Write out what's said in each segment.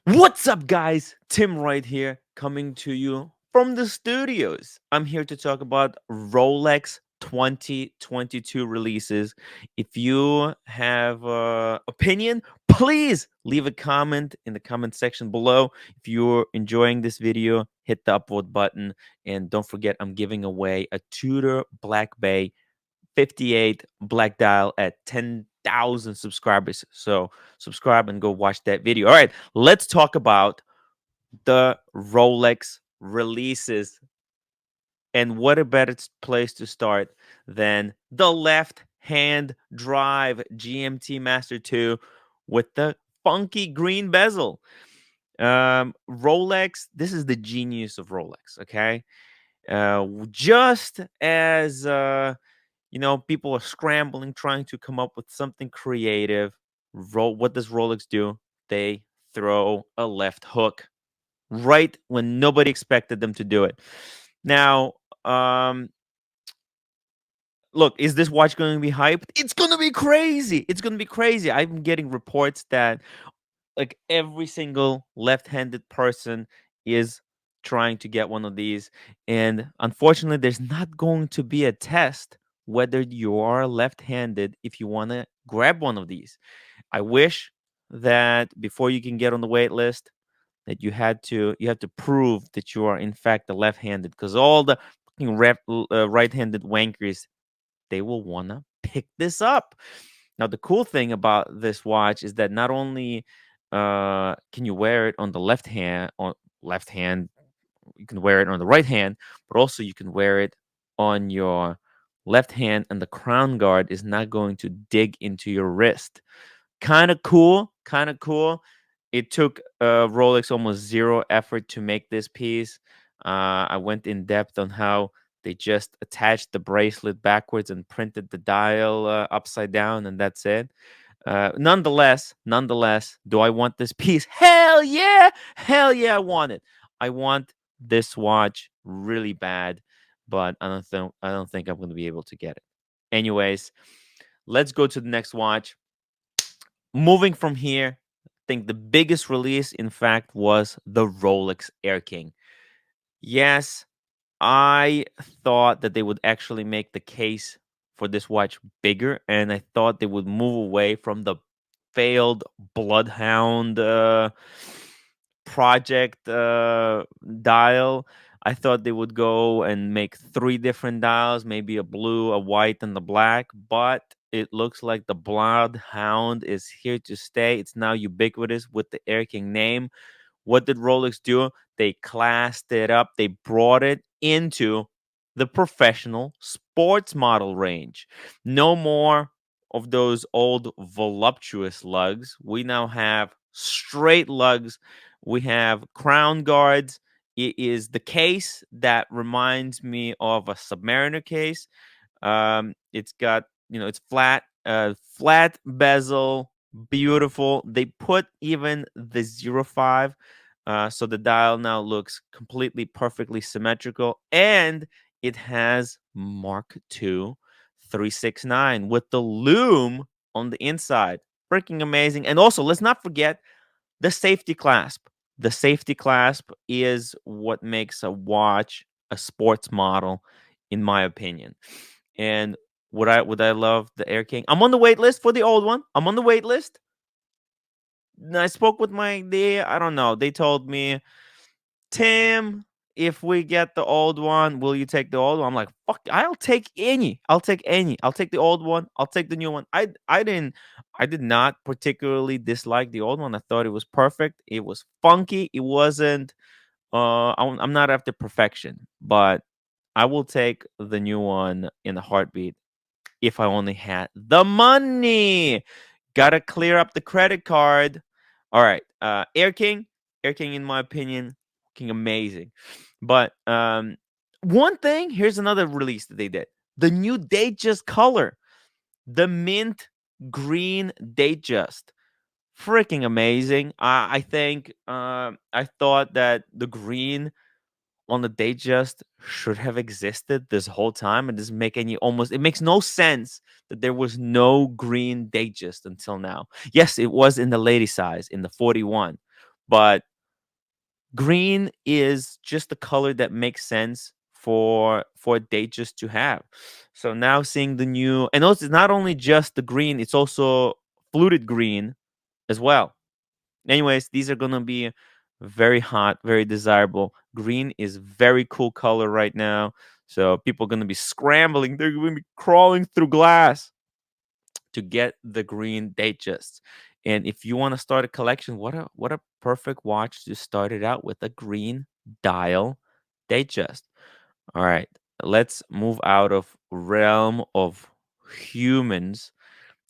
What's up, guys? Tim right here, coming to you from the studios. I'm here to talk about Rolex 2022 releases. If you have opinion, please leave a comment in the comment section below. If you're enjoying this video, hit the upvote button, and don't forget I'm giving away a Tudor Black Bay 58 black dial at 10,000 subscribers. So subscribe and go watch that video. All right, let's talk about the Rolex releases. And what a better place to start than the left hand drive GMT Master II with the funky green bezel. Rolex, this is the genius of Rolex, okay? Just as people are scrambling, trying to come up with something creative. What does Rolex do? They throw a left hook right when nobody expected them to do it. Now, um, look, is this watch going to be hyped? It's going to be crazy. It's going to be crazy. I'm getting reports that like every single left-handed person is trying to get one of these, and unfortunately there's not going to be a test whether you are left-handed if you want to grab one of these. I wish that before you can get on the wait list that you have to prove that you are in fact a left-handed, because all the fucking right-handed wankers, they will want to pick this up. Now, the cool thing about this watch is that not only can you wear it on the left hand, you can wear it on the right hand, but also you can wear it on your left hand, and the crown guard is not going to dig into your wrist. Kind of cool, kind of cool. It took Rolex almost zero effort to make this piece. I went in depth on how they just attached the bracelet backwards and printed the dial upside down, and that's it. Nonetheless, do I want this piece? Hell yeah, I want it. I want this watch really bad, but I don't think I'm going to be able to get it. Anyways, let's go to the next watch. Moving from here, I think the biggest release, in fact, was the Rolex Air King. Yes, I thought that they would actually make the case for this watch bigger, and I thought they would move away from the failed Bloodhound project dial. I thought they would go and make three different dials, maybe a blue, a white, and the black, but it looks like the Bloodhound is here to stay. It's now ubiquitous with the Air King name. What did Rolex do? They classed it up. They brought it into the professional sports model range. No more of those old voluptuous lugs. We now have straight lugs. We have crown guards. It is the case that reminds me of a Submariner case. It's got, it's flat bezel, beautiful. They put even the 05, so the dial now looks completely perfectly symmetrical, and it has Mark II 369 with the loom on the inside. Freaking amazing. And also, let's not forget the safety clasp. The safety clasp is what makes a watch a sports model, in my opinion. And would I love the Air King? I'm on the wait list for the old one. I'm on the wait list. I spoke with I don't know. They told me, Tim, if we get the old one, will you take the old one? I'm like, fuck, I'll take any. I'll take any. I'll take the old one. I'll take the new one. I did not particularly dislike the old one. I thought it was perfect. It was funky. It wasn't I'm not after perfection, but I will take the new one in a heartbeat if I only had the money. Gotta clear up the credit card. All right. Air King, in my opinion, fucking amazing. But one thing, here's another release that they did. The new Datejust color, the mint green Datejust. Freaking amazing. I think I thought that the green on the Datejust should have existed this whole time. It doesn't make it makes no sense that there was no green Datejust until now. Yes, it was in the lady size, in the 41, But green is just the color that makes sense for a date just to have. So now seeing the new, and also it's not only just the green, it's also fluted green as well. Anyways, these are gonna be very hot, very desirable. Green is very cool color right now. So people are gonna be scrambling. They're gonna be crawling through glass to get the green Datejust. And if you want to start a collection, what a perfect watch to start it out with, a green dial Datejust. All right, let's move out of realm of humans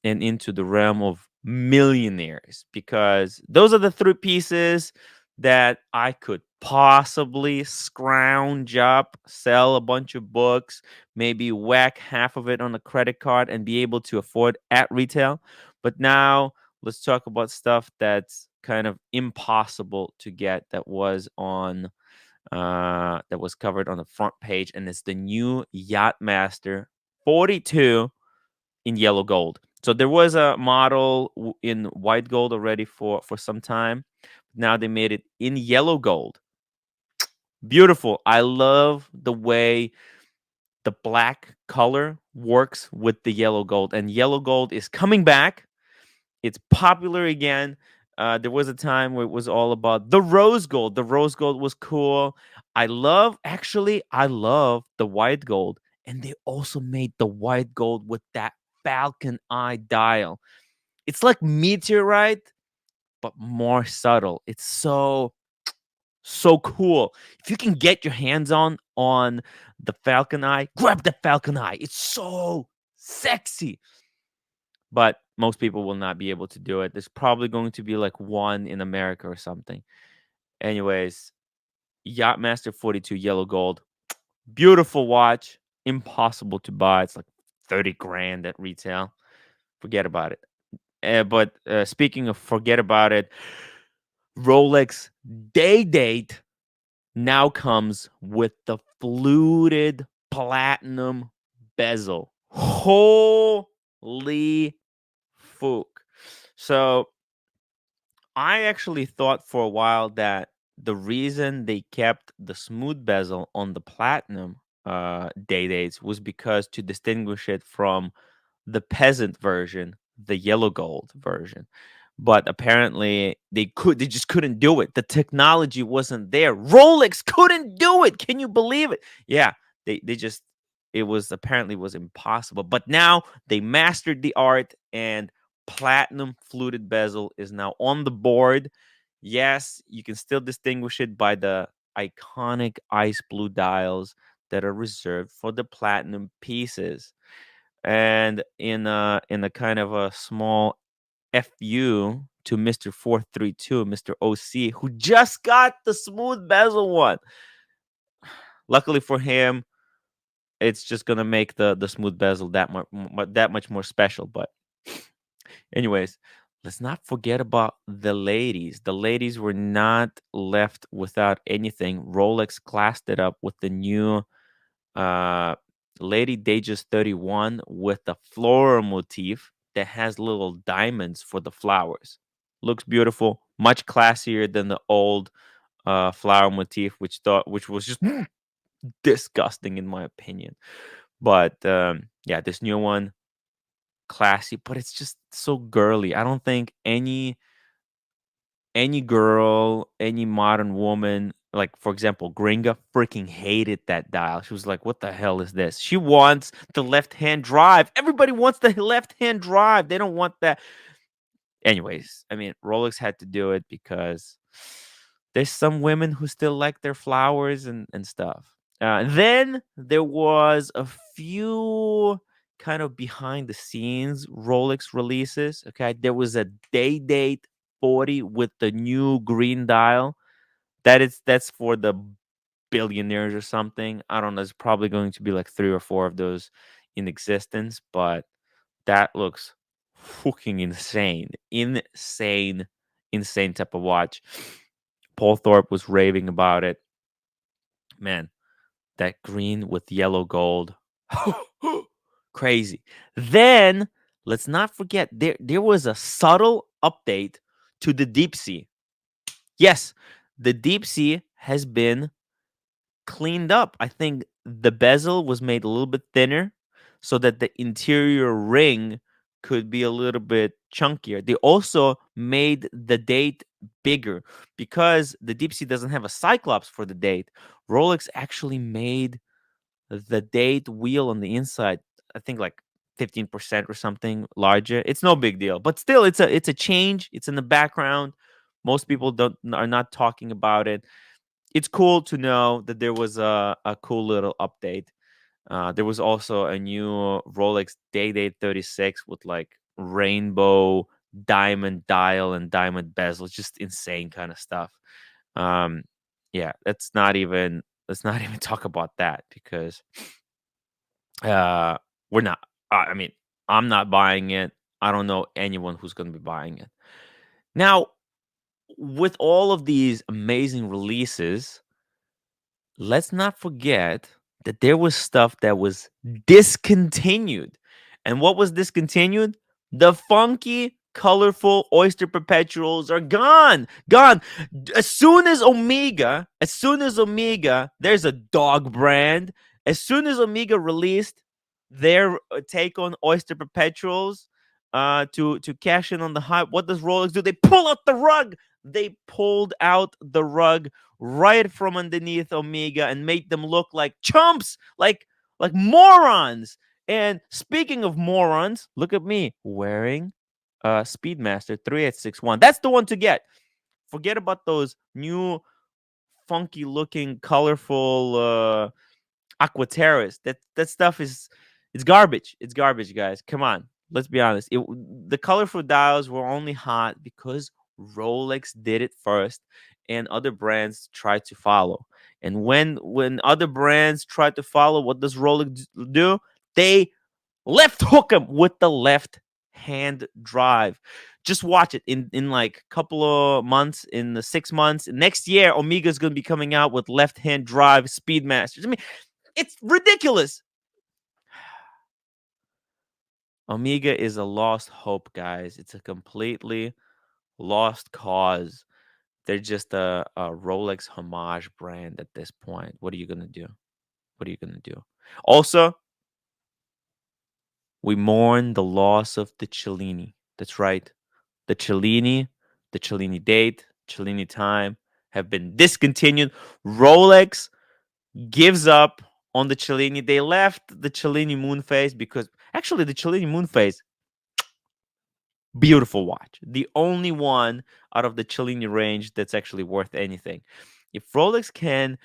and into the realm of millionaires, because those are the three pieces that I could possibly scrounge up, sell a bunch of books, maybe whack half of it on a credit card and be able to afford at retail. But now let's talk about stuff that's kind of impossible to get, that was covered on the front page, and it's the new Yacht Master 42 in yellow gold. So there was a model in white gold already for some time. Now they made it in yellow gold. Beautiful. I love the way the black color works with the yellow gold, and yellow gold is coming back. It's popular again. There was a time where it was all about the rose gold. The rose gold was cool. I love the white gold. And they also made the white gold with that falcon eye dial. It's like meteorite, but more subtle. It's so cool. If you can get your hands on the falcon eye, grab the falcon eye. It's so sexy. But most people will not be able to do it. There's probably going to be like one in America or something. Anyways, Yachtmaster 42 yellow gold. Beautiful watch. Impossible to buy. It's like 30 grand at retail. Forget about it. But speaking of forget about it, Rolex Day Date now comes with the fluted platinum bezel. Holy fook. So I actually thought for a while that the reason they kept the smooth bezel on the platinum day dates was because to distinguish it from the peasant version, the yellow gold version. But apparently they just couldn't do it. The technology wasn't there. Rolex couldn't do it. Can you believe it? Yeah, they just, it was apparently was impossible. But now they mastered the art, and platinum fluted bezel is now on the board. Yes, you can still distinguish it by the iconic ice blue dials that are reserved for the platinum pieces. And in a kind of a small FU to Mr. 432, Mr. OC, who just got the smooth bezel one. Luckily for him, it's just gonna make the smooth bezel that much more special. But anyways, let's not forget about the ladies. The ladies were not left without anything. Rolex classed it up with the new uh Lady Datejust 31 with the floral motif that has little diamonds for the flowers. Looks beautiful, much classier than the old flower motif, which was just disgusting in my opinion. But yeah, this new one, classy, but it's just so girly. I don't think any girl, any modern woman, like for example, Gringa freaking hated that dial. She was like, "What the hell is this?" She wants the left-hand drive. Everybody wants the left-hand drive. They don't want that. Anyways, I mean, Rolex had to do it because there's some women who still like their flowers and stuff. Then there was a few kind of behind the scenes Rolex releases. Okay, there was a Day Date 40 with the new green dial. That's for the billionaires or something. I don't know. There's probably going to be like three or four of those in existence, but that looks fucking insane. Insane type of watch. Paul Thorpe was raving about it. Man, that green with yellow gold. Crazy. Then let's not forget there was a subtle update to the deep sea. Yes, the deep sea has been cleaned up. I think the bezel was made a little bit thinner so that the interior ring could be a little bit chunkier. They also made the date bigger because the deep sea doesn't have a cyclops for the date. Rolex actually made the date wheel on the inside, I think like 15% or something larger. It's no big deal, but still it's a change. It's in the background. Most people don't are not talking about it. It's cool to know that there was a cool little update. There was also a new Rolex Day Date 36 with like rainbow diamond dial and diamond bezel. Just insane kind of stuff. Um, yeah, let's not even talk about that because uh, we're not. I mean, I'm not buying it. I don't know anyone who's going to be buying it. Now, with all of these amazing releases, let's not forget that there was stuff that was discontinued. And what was discontinued? The funky, colorful oyster perpetuals are gone. Gone. As soon as Omega, there's a dog brand. As soon as Omega released their take on oyster perpetuals to cash in on the hype, what does Rolex do? They pull out the rug. They pulled out the rug right from underneath Omega and made them look like chumps, like morons. And speaking of morons, look at me wearing Speedmaster 3861. That's the one to get. Forget about those new funky looking colorful Aquaterras. That stuff is it's garbage. It's garbage, guys. Come on. Let's be honest. The colorful dials were only hot because Rolex did it first and other brands tried to follow. And when other brands try to follow, what does Rolex do? They left hook them with the left hand drive. Just watch it in like a couple of months, in the 6 months. Next year, Omega is going to be coming out with left hand drive Speedmasters. I mean, it's ridiculous. Omega is a lost hope, guys. It's a completely lost cause. They're just a Rolex homage brand at this point. What are you gonna do? What are you gonna do? Also, we mourn the loss of the Cellini. That's right. The Cellini, the Cellini date, Cellini time have been discontinued. Rolex gives up on the Cellini. They left the Cellini moon phase because actually the Cellini moon phase, beautiful watch. The only one out of the Cellini range that's actually worth anything. If Rolex can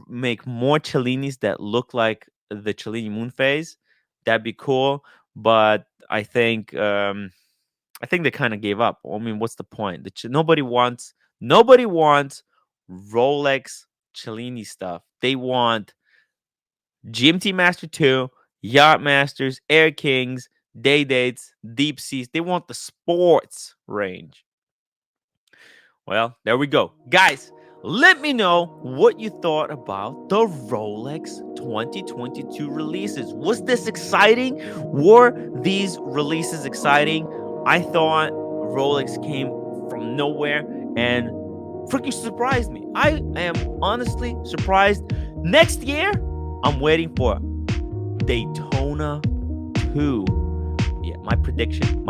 make more Cellinis that look like the Cellini moon phase, that'd be cool. But I think they kind of gave up. I mean, what's the point? Nobody wants Rolex Cellini stuff. They want GMT Master II, Yacht Masters, Air Kings, Day Dates, Deep Seas. They want the sports range. Well, there we go. Guys, let me know what you thought about the Rolex 2022 releases. Was this exciting? Were these releases exciting? I thought Rolex came from nowhere and freaking surprised me. I am honestly surprised. Next year, I'm waiting for Daytona 2. Yeah, my prediction,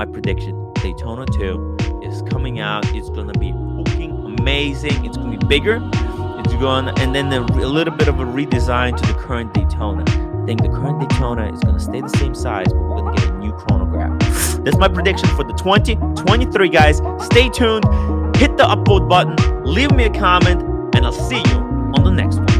Daytona 2 is coming out. It's gonna be fucking amazing. It's gonna be bigger. And then a little bit of a redesign to the current Daytona. I think the current Daytona is gonna stay the same size, but we're gonna get a new chronograph. That's my prediction for the 2023, guys. Stay tuned. Hit the upvote button. Leave me a comment, and I'll see you on the next one.